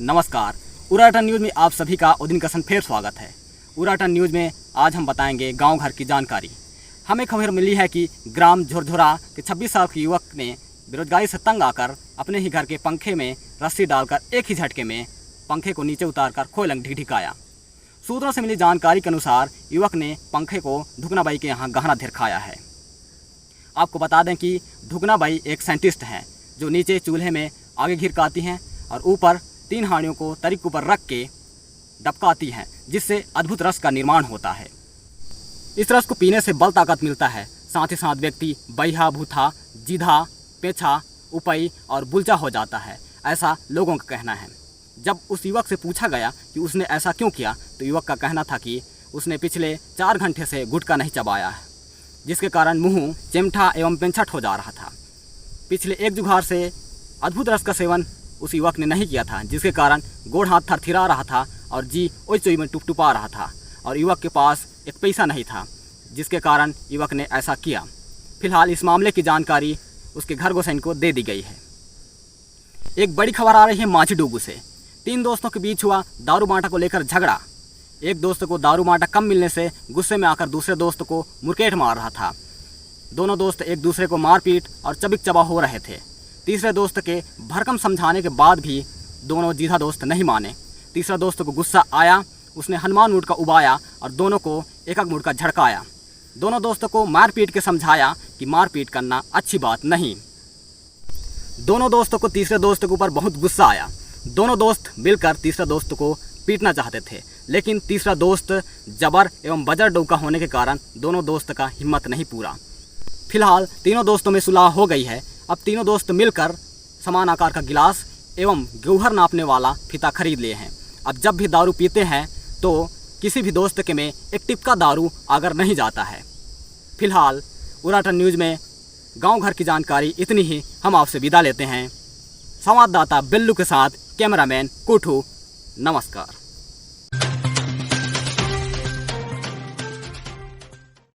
नमस्कार। उराटन न्यूज़ में आप सभी का उदिन फिर स्वागत है। उराटन न्यूज़ में आज हम बताएंगे गांव घर की जानकारी। हमें खबर मिली है कि ग्राम झुरझुरा के 26 साल के युवक ने बेरोजगारी से तंग आकर अपने ही घर के पंखे में रस्सी डालकर एक ही झटके में पंखे को नीचे उतारकर खोलंग ढिकाया। सूत्रों से मिली जानकारी के अनुसार युवक ने पंखे को धुकनाबाई के यहाँ गहना दिखाया है। आपको बता दें कि धुकनाबाई एक साइंटिस्ट हैं जो नीचे चूल्हे में आगे घिरकाती हैं और ऊपर 3 हांडियों को तरी के ऊपर रख के डबकाती हैं, जिससे अद्भुत रस का निर्माण होता है। इस रस को पीने से बल ताकत मिलता है। साथ ही साथ व्यक्ति बहिहा, भूथा, जीधा, पेछा, उपई और बुलचा हो जाता है, ऐसा लोगों का कहना है। जब उस युवक से पूछा गया कि उसने ऐसा क्यों किया, तो युवक का कहना था कि उसने पिछले 4 घंटे से गुटखा नहीं चबाया है, जिसके कारण मुंह चिमटा एवं पेंछट हो जा रहा था। पिछले 1 जुगाड़ से अद्भुत रस का सेवन उस युवक ने नहीं किया था, जिसके कारण गोड़ हाथ थरथरा रहा था और जी ओई चोई में टुपटुपा रहा था और युवक के पास एक पैसा नहीं था, जिसके कारण युवक ने ऐसा किया। फिलहाल इस मामले की जानकारी उसके घर गोसाइन को दे दी गई है। एक बड़ी खबर आ रही है माचीडुगु से। 3 दोस्तों के बीच हुआ दारू बांटा को लेकर झगड़ा। एक दोस्त को दारू बांटा कम मिलने से गुस्से में आकर दूसरे दोस्त को मुरकेट मार रहा था। दोनों दोस्त एक दूसरे को मारपीट और चबिक चबा हो रहे थे। तीसरे दोस्त के भरकम समझाने के बाद भी दोनों जीधा दोस्त नहीं माने। तीसरा दोस्त को गुस्सा आया, उसने हनुमान मूड का उबाया और दोनों को एक मूड का झड़काया। दोनों दोस्तों को मारपीट के समझाया कि मारपीट करना अच्छी बात नहीं। दोनों दोस्तों को तीसरे दोस्त के ऊपर बहुत गुस्सा आया। दोनों दोस्त मिलकर तीसरा दोस्त को पीटना चाहते थे, लेकिन तीसरा दोस्त जबर एवं बजर डौका होने के कारण दोनों दोस्त का हिम्मत नहीं पूरा। फिलहाल तीनों दोस्तों में सुलह हो गई है। अब तीनों दोस्त मिलकर समान आकार का गिलास एवं गौहर नापने वाला फीता खरीद लिए हैं। अब जब भी दारू पीते हैं तो किसी भी दोस्त के में एक टिपका दारू अगर नहीं जाता है। फिलहाल उराटन न्यूज़ में गांव घर की जानकारी इतनी ही। हम आपसे विदा लेते हैं। संवाददाता बिल्लू के साथ कैमरामैन कुठू। नमस्कार।